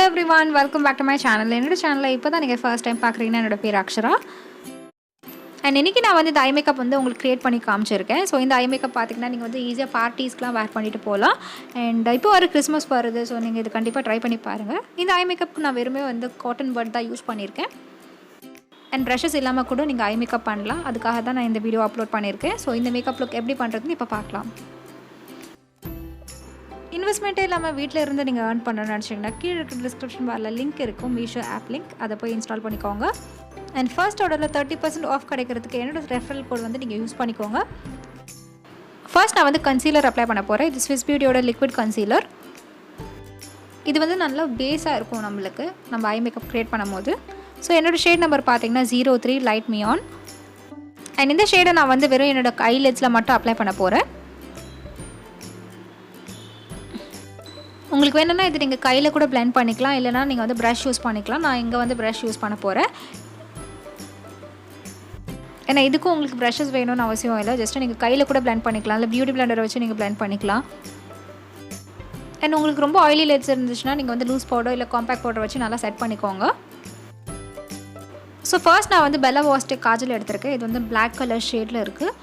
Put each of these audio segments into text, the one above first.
Hello everyone, welcome back to my channel. என்னோட சேனலை இப்போ தான் நீங்கள் ஃபர்ஸ்ட் டைம் பார்க்குறீங்கன்னா என்னோட பேர் அக்ஷரா. அண்ட் இன்றைக்கி நான் வந்து இந்த ஐ மேக்கப் வந்து உங்களுக்கு க்ரியேட் பண்ணி காமிச்சிருக்கேன். ஸோ இந்த ஐ மேக்கப் பார்த்திங்கன்னா நீங்கள் வந்து ஈஸியாக பார்ட்டிஸ்க்குலாம் வேர் பண்ணிட்டு போகலாம். அண்ட் இப்போ ஒரு கிறிஸ்மஸ் வருது, ஸோ நீங்கள் இது கண்டிப்பாக ட்ரை பண்ணி பாருங்கள். இந்த ஐ மேக்கப்புக்கு நான் வெறுமே வந்து காட்டன் பட் தான் யூஸ் பண்ணியிருக்கேன். அண்ட் ப்ரஷஸ் இல்லாமல் கூட நீங்கள் ஐ மேக்கப் பண்ணலாம். அதுக்காக தான் நான் இந்த வீடியோ அப்லோட் பண்ணியிருக்கேன். ஸோ இந்த மேக்கப் லுக் எப்படி பண்ணுறதுன்னு இப்போ பார்க்கலாம். இன்வெஸ்ட்மெண்ட்டே இல்லாமல் வீட்டில் இருந்து நீங்கள் ஏர்ன் பண்ணணும்னு நினச்சிங்கன்னா கீழே இருக்கிற டிஸ்கிரிப்ஷன் பாரில் லிங்க் இருக்கும், மீஷோ ஆப் லிங்க். அதை போய் இன்ஸ்டால் பண்ணிக்கோங்க. அண்ட் ஃபர்ஸ்ட் ஆர்டரில் 30% ஆஃப் கிடைக்கிறதுக்கு என்னோட ரெஃபரல் கோட் வந்து நீங்கள் யூஸ் பண்ணிக்கோங்க. ஃபர்ஸ்ட் நான் வந்து கன்சீலர் அப்ளை பண்ண போகிறேன். இது ஸ்விஸ் பியூட்டியோட லிக்விட் கன்சீலர். இது வந்து நல்லா பேஸாக இருக்கும் நம்மளுக்கு நம்ம ஐ மேக்கப் க்ரியேட் பண்ணும் போது. ஸோ என்னோடய ஷேட் நம்பர் பார்த்தீங்கன்னா 03 லைட் மீ ஆன். அண்ட் இந்த ஷேடை நான் வந்து வெறும் என்னோட ஐலெட்ஸில் மட்டும் அப்ளை பண்ண போகிறேன். உங்களுக்கு வேணும்னா இது நீங்கள் கையில் கூட பிளெண்ட் பண்ணிக்கலாம், இல்லைனா நீங்கள் வந்து ப்ரஷ் யூஸ் பண்ணிக்கலாம். நான் இங்கே வந்து ப்ரஷ் யூஸ் பண்ண போகிறேன். ஏன்னா இதுக்கும் உங்களுக்கு ப்ரஷஸ் வேணும்னு அவசியம் இல்லை. ஜஸ்ட்டு நீங்கள் கையில் கூட பிளெண்ட் பண்ணிக்கலாம், இல்லை பியூட்டி பிளெண்டரை வச்சு நீங்கள் பிளெண்ட் பண்ணிக்கலாம். அண்ட் உங்களுக்கு ரொம்ப ஆயிலி லிட்ஸ் இருந்துச்சுன்னா நீங்கள் வந்து லூஸ் பவுடர் இல்லை காம்பேக்ட் பவுடர் வச்சு நல்லா செட் பண்ணிக்கோங்க. ஸோ ஃபர்ஸ்ட் நான் வந்து Voste காஜல் எடுத்திருக்கேன். இது வந்து பிளாக் கலர் ஷேடில் இருக்குது.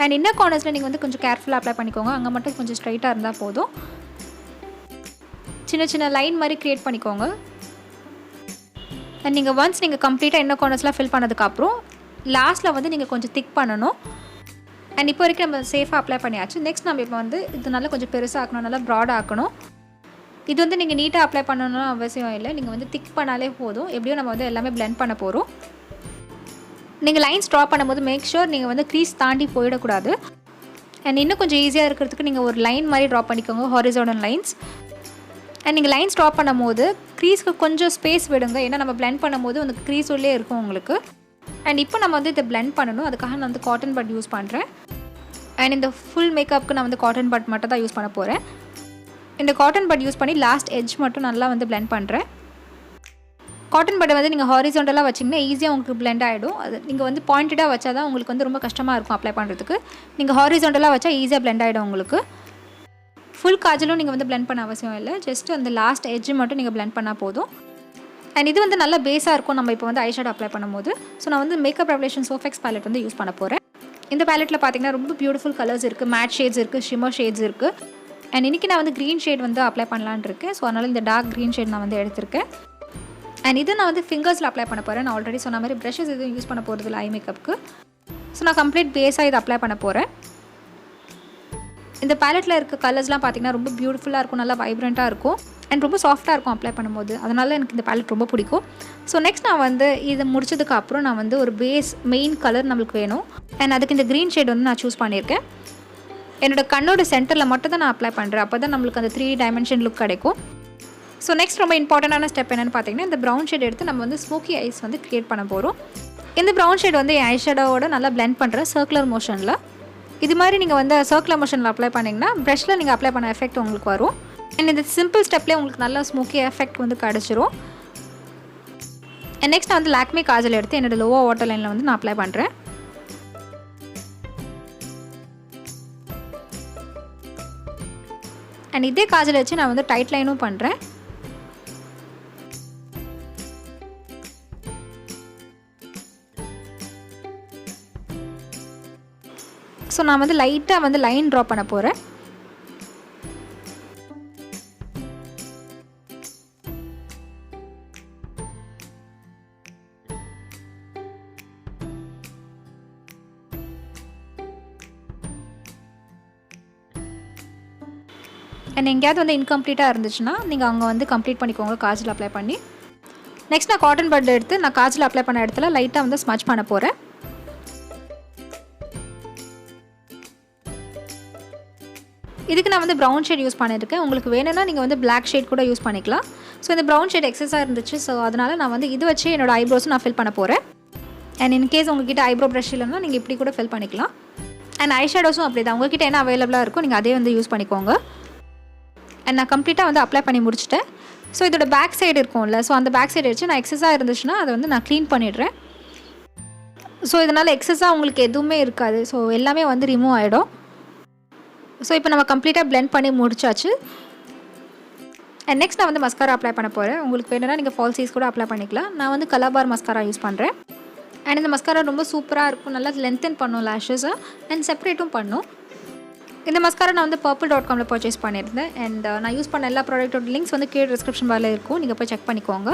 அண்ட் இன்னர் கார்னர்ஸில் நீங்கள் வந்து கொஞ்சம் கேர்ஃபுல்லாக அப்ளை பண்ணிக்கோங்க. அங்கே மட்டும் கொஞ்சம் ஸ்ட்ரைட்டாக இருந்தால் போதும். சின்ன சின்ன லைன் மாதிரி க்ரியேட் பண்ணிக்கோங்க. அண்ட் நீங்கள் ஒன்ஸ் நீங்கள் கம்ப்ளீட்டாக இன்னர் கார்னர்ஸ்லாம் ஃபில் பண்ணதுக்கப்புறம் லாஸ்ட்டில் வந்து நீங்கள் கொஞ்சம் திக் பண்ணணும். அண்ட் இப்போ வரைக்கும் நம்ம சேஃபாக அப்ளை பண்ணியாச்சு. நெக்ஸ்ட் நம்ம இப்போ வந்து இது நல்லா கொஞ்சம் பெருசாக ஆக்கணும், நல்லா ப்ராடாக ஆக்கணும். இது வந்து நீங்கள் நீட்டாக அப்ளை பண்ணணும்னு அவசியம் இல்லை. நீங்கள் வந்து திக் பண்ணாலே போதும். எப்படியும் நம்ம வந்து எல்லாமே பிளெண்ட் பண்ண போகிறோம். நீங்கள் லைன்ஸ் ட்ரா பண்ணும்போது மேக் ஷூர் நீங்கள் வந்து க்ரீஸ் தாண்டி போயிடக்கூடாது. அண்ட் இன்னும் கொஞ்சம் ஈஸியாக இருக்கிறதுக்கு நீங்கள் ஒரு லைன் மாதிரி ட்ரா பண்ணிக்கோங்க, ஹாரிசான்டல் லைன்ஸ். அண்ட் நீங்கள் லைன்ஸ் ட்ரா பண்ணும் போது க்ரீஸ்க்கு கொஞ்சம் ஸ்பேஸ் விடுங்க. ஏன்னா நம்ம பிளெண்ட் பண்ணும்போது அந்த க்ரீஸ் உள்ளே இருக்கும் உங்களுக்கு. அண்ட் இப்போ நம்ம வந்து இதை பிளெண்ட் பண்ணணும். அதுக்காக நான் வந்து காட்டன் பட் யூஸ் பண்ணுறேன். அண்ட் இந்த ஃபுல் மேக்கப்புக்கு நான் வந்து காட்டன் பட் மட்டும் தான் யூஸ் பண்ண போகிறேன். இந்த காட்டன் பட் யூஸ் பண்ணி லாஸ்ட் எட்ஜ் மட்டும் நல்லா வந்து பிளெண்ட் பண்ணுறேன். காட்டன் பட்டை வந்து நீங்கள் ஹாரிசான்டலாக வச்சிங்கன்னா ஈஸியாக உங்களுக்கு பிளெண்ட் ஆகிடும். அது நீங்கள் வந்து பாயிண்டடாக வச்சா தான் உங்களுக்கு வந்து ரொம்ப கஷ்டமாக இருக்கும் அப்ளை பண்ணுறதுக்கு. நீங்கள் ஹாரிசான்டலாக வச்சா ஈஸியாக பிளெண்ட் ஆகிடும் உங்களுக்கு. ஃபுல் காஜலும் நீங்கள் வந்து பிளெண்ட் பண்ண அவசியம் இல்லை. ஜஸ்ட் அந்த லாஸ்ட் எட்ஜ் மட்டும் நீங்கள் பிளெண்ட் பண்ணால் போதும். அண்ட் இது வந்து நல்லா பேஸாக இருக்கும் நம்ம இப்போ வந்து ஐஷேடோ அப்ளை பண்ணும்போது. ஸோ நான் வந்து மேக்கப் ரெவலேஷன் சோஃபெக்ஸ் பேலட் வந்து யூஸ் பண்ண போகிறேன். இந்த பேலட்டில் பார்த்தீங்கன்னா ரொம்ப பியூட்டிஃபுல் கலர்ஸ் இருக்குது, மேட் ஷேட்ஸ் இருக்குது, ஷிம்மர் ஷேட்ஸ் இருக்குது. அண்ட் இன்றைக்கி நான் வந்து க்ரீன் ஷேட் வந்து அப்ளை பண்ணலான்னு இருக்கேன். ஸோ அதனால் இந்த டார்க் க்ரீன் ஷேட் நான் வந்து எடுத்திருக்கேன். அண்ட் இது நான் வந்து ஃபிங்கர்ஸில் அப்ளை பண்ண போகிறேன். நான் ஆல்ரெடி சொன்ன மாதிரி ப்ரஷஸ் எதுவும் யூஸ் பண்ண போகிறது இல்லை ஐ மேக்கப்புக்கு. ஸோ நான் கம்ப்ளீட் பேஸாக இதை அப்ளை பண்ண போகிறேன். இந்த பேலட்டில் இருக்க கலர்ஸ்லாம் பார்த்திங்கன்னா ரொம்ப பியூட்டிஃபுல்லாக இருக்கும், நல்லா வைப்ரண்ட்டாக இருக்கும். அண்ட் ரொம்ப சாஃப்ட்டாக இருக்கும் அப்ளை பண்ணும்போது. அதனால் எனக்கு இந்த பேலட் ரொம்ப பிடிக்கும். ஸோ நெக்ஸ்ட் நான் வந்து இதை முடிச்சதுக்கப்புறம் நான் வந்து ஒரு பேஸ் மெயின் கலர் நம்மளுக்கு வேணும். அண்ட் அதுக்கு இந்த க்ரீன் ஷேட் வந்து நான் சூஸ் பண்ணியிருக்கேன். என்னோடய கண்ணோட சென்டரில் மட்டும் தான் நான் அப்ளை பண்ணுறேன். அப்போ தான் நம்மளுக்கு அந்த 3 டைமென்ஷன் லுக் கிடைக்கும். ஸோ நெக்ஸ்ட் ரொம்ப இம்பார்ட்டண்டான ஸ்டெப் என்னென்னு பார்த்தீங்கன்னா, இந்த ப்ரௌன் ஷேட் எடுத்து நம்ம வந்து ஸ்மோக்கி ஐஸ் வந்து க்ரியேட் பண்ண போகிறோம். இந்த ப்ரௌன் ஷேட் வந்து ஐஷேடோவோட நல்லா பிளெண்ட் பண்ணுற சர்க்குலர் மோஷனில். இது மாதிரி நீங்கள் வந்து சர்க்குலர் மோஷனில் அப்ளை பண்ணிங்கன்னா ப்ரஷில் நீங்கள் அப்ளை பண்ண எஃபெக்ட் உங்களுக்கு வரும். அண்ட் இந்த சிம்பிள் ஸ்டெப்லேயே உங்களுக்கு நல்லா ஸ்மோக்கி எஃபெக்ட் வந்து கிடச்சிரும். அண்ட் நெக்ஸ்ட் நான் வந்து LAKME காஜல் எடுத்து என்னோடய லோவர் வாட்டர் லைனில் வந்து நான் அப்ளை பண்ணுறேன். அண்ட் இதே காஜல் வச்சு நான் வந்து டைட் லைனும் பண்ணுறேன். ஸோ நான் வந்து லைட்டாக வந்து லைன் ட்ரா பண்ண போகிறேன். அண்ட் எங்கேயாவது வந்து இன்கம்ப்ளீட்டாக இருந்துச்சுன்னா நீங்கள் அங்கே வந்து கம்ப்ளீட் பண்ணிக்கோங்க காஜல் அப்ளை பண்ணி. நெக்ஸ்ட் நான் காட்டன் பட் எடுத்து நான் காஜல் அப்ளை பண்ண இடத்துல லைட்டாக வந்து ஸ்மட்ச் பண்ண போகிறேன். இதுக்கு நான் வந்து ப்ரௌன் ஷேட் யூஸ் பண்ணியிருக்கேன். உங்களுக்கு வேணும்னா நீங்கள் வந்து பிளாக் ஷேட் கூட யூஸ் பண்ணிக்கலாம். ஸோ இந்த ப்ரௌன் ஷேட் எக்ஸஸாக இருந்துச்சு. ஸோ அதனால் நான் வந்து இது வச்சு என்னோடய ஐப்ரோஸும் நான் ஃபில் பண்ண போகிறேன். அண்ட் இன்கேஸ் உங்கள்கிட்ட ஐப்ரோ ப்ரஷ் இல்லைன்னா நீங்கள் இப்படி கூட ஃபில் பண்ணிக்கலாம். அண்ட் ஐஷேடோஸும் அப்படி தான், உங்கள்கிட்ட என்ன அவைலபிளாக இருக்கும் நீங்கள் அதே வந்து யூஸ் பண்ணிக்கோங்க. அண்ட் நான் கம்ப்ளீட்டாக வந்து அப்ளை பண்ணி முடிச்சிட்டேன். ஸோ இதோட பேக் சைடு இருக்கும்ல, ஸோ அந்த பேக் சைடு வச்சு நான் எக்ஸஸாக இருந்துச்சுன்னா அதை வந்து நான் க்ளீன் பண்ணிடுறேன். ஸோ இதனால் எக்ஸஸாக உங்களுக்கு எதுவுமே இருக்காது. ஸோ எல்லாமே வந்து ரிமூவ் ஆகிடும். ஸோ இப்போ நம்ம கம்ப்ளீட்டாக பிளெண்ட் பண்ணி முடிச்சாச்சு. அண்ட் நெக்ஸ்ட் நான் வந்து மஸ்காரா அப்ளை பண்ண போகிறேன். உங்களுக்கு வேணும்னா நீங்கள் ஃபால்சீஸ் கூட அப்ளை பண்ணிக்கலாம். நான் வந்து கலர் பார் மஸ்காரா யூஸ் பண்ணுறேன். அண்ட் இந்த மஸ்காரா ரொம்ப சூப்பராக இருக்கும். நல்லா லென்த்தன் பண்ணும் லேஷஸை அண்ட் செப்பரேட்டும் பண்ணும். இந்த மஸ்காரா நான் வந்து purple.comல பர்ச்சேஸ் பண்ணியிருந்தேன். அண்ட் நான் யூஸ் பண்ண எல்லா ப்ராடக்ட்டோட லிங்க்ஸ் வந்து கீழே டிஸ்கிரிப்ஷன் பாரில் இருக்கும். நீங்கள் போய் செக் பண்ணிக்கோங்க.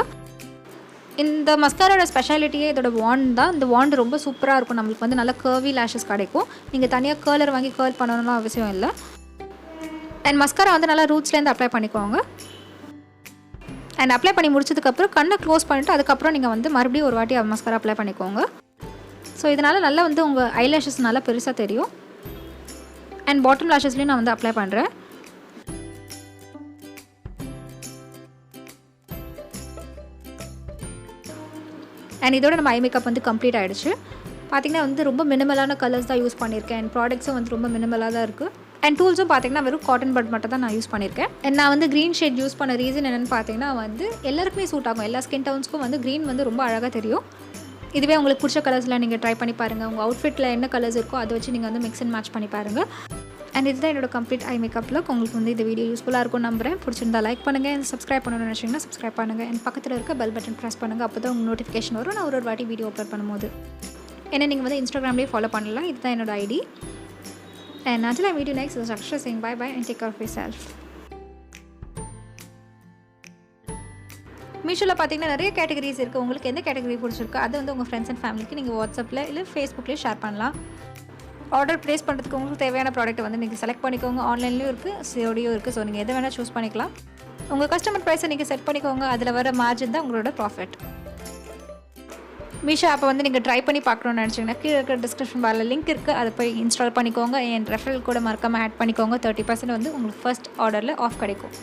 இந்த மஸ்காரோட ஸ்பெஷாலிட்டியே இதோட வாண்ட் தான். இந்த வாண்ட் ரொம்ப சூப்பராக இருக்கும். நம்மளுக்கு வந்து நல்ல கர்வி லேஷஸ் கிடைக்கும். நீங்கள் தனியாக கர்லர் வாங்கி கர்ல் பண்ணணும்னு அவசியம் இல்லை. அண்ட் மஸ்காரா வந்து நல்லா ரூட்ஸ்லேருந்து அப்ளை பண்ணிக்கோங்க. அண்ட் அப்ளை பண்ணி முடிச்சதுக்கப்புறம் கண்ணை க்ளோஸ் பண்ணிவிட்டு அதுக்கப்புறம் நீங்கள் வந்து மறுபடியும் ஒரு வாட்டி மஸ்காரா அப்ளை பண்ணிக்கோங்க. ஸோ இதனால் நல்லா வந்து உங்கள் ஐலேஷஸ் நல்லா பெருசாக தெரியும். அண்ட் பாட்டம் லேஷஸ்லேயும் நான் வந்து அப்ளை பண்ணுறேன். அண்ட் இதோட நம்ம ஐ மேக்கப் வந்து கம்ப்ளீட் ஆகிடுச்சு. பார்த்திங்கன்னா வந்து ரொம்ப மினிமலான கலர்ஸ் தான் யூஸ் பண்ணியிருக்கேன். அண்ட் ப்ராடக்ட்ஸும் வந்து ரொம்ப மினிமலாக தான் இருக்குது. அண்ட் டூல்ஸும் பார்த்திங்கன்னா வெறும் காட்டன் பட் மட்டும் தான் நான் யூஸ் பண்ணியிருக்கேன். அண்ட் நான் வந்து க்ரீன் ஷேட் யூஸ் பண்ண ரீசன் என்னென்னு பார்த்தீங்கன்னா வந்து எல்லாருக்குமே சூட் ஆகும். எல்லா ஸ்கின் டோன்ஸ்க்கும் வந்து க்ரீன் வந்து ரொம்ப அழகாக தெரியும். இதுவே உங்களுக்கு பிடிச்ச கலர்ஸில் நீங்கள் ட்ரை பண்ணி பாருங்கள். உங்கள் அவுட்ஃபிட்டில் என்ன கலர்ஸ் இருக்கோ அதை வச்சு நீங்கள் வந்து மிக்ஸ் அண்ட் மேட்ச் பண்ணி பாருங்கள். அண்ட் இதுதான் என்னோட கம்ப்ளீட் ஐ மேக்கப் லுக். உங்களுக்கு வந்து இந்த வீடியோ யூஸ்ஃபுல்லாக இருக்கும் நம்புறேன். பிடிச்சிருந்தா லைக் பண்ணுங்கள். அண்ட் சப்ஸ்கிரைப் பண்ணணும்னு நினச்சிங்கன்னா சப்ஸ்கிரைப் பண்ணுங்கள். அண்ட் பக்கத்தில் இருக்க பெல் பட்டன் ப்ரெஸ் பண்ணுங்கள். அப்போ தான் உங்களுக்கு நோட்டிஃபிகேஷன் வரும் நான் ஒரு வாட்டி வீடியோ அப்லோட் பண்ணும்போது. ஏன்னா நீங்கள் வந்து இன்ஸ்டாகிராம்லேயே ஃபாலோ பண்ணலாம். இதுதான் என்னோட ID. And until I meet you next, this is Aksharara saying bye-bye and take care of yourself. மீஷோவில் பார்த்தீங்கன்னா நிறைய கேட்டகரிஸ் இருக்குது. உங்களுக்கு எந்த கேட்டகரி பிடிச்சிருக்கோ அதை வந்து உங்கள் ஃப்ரெண்ட்ஸ் அண்ட் ஃபேமிலிக்கு நீங்கள் வாட்ஸ்அப்பில் இல்லை ஃபேஸ்புக்லேயே ஷேர் பண்ணலாம். ஆர்டர் ப்ளேஸ் பண்ணுறதுக்கு உங்களுக்கு தேவையான ப்ராடக்ட்டை வந்து நீங்கள் செலக்ட் பண்ணிக்கோங்க. ஆன்லைன்லேயும் இருக்குது, சிஓடியும் இருக்குது. ஸோ நீங்கள் எதை வேணால் சூஸ் பண்ணிக்கலாம். உங்கள் கஸ்டமர் ப்ரைஸை நீங்கள் செட் பண்ணிக்கோங்க. அதில் வர மார்ஜின் தான் உங்களோட ப்ராஃபிட். மீஷோ ஆப்பை வந்து நீங்கள் ட்ரை பண்ணி பார்க்கணுன்னு நினச்சிங்கன்னா கீழே இருக்கிற டிஸ்கிரிப்ஷன் பாரில் லிங்க் இருக்குது. அதை போய் இன்ஸ்டால் பண்ணிக்கோங்க. என் ரெஃபரல் கூட மறக்காமல் ஆட் பண்ணிக்கோங்க. 30% வந்து உங்களுக்கு ஃபர்ஸ்ட் ஆர்டரில் ஆஃப் கிடைக்கும்.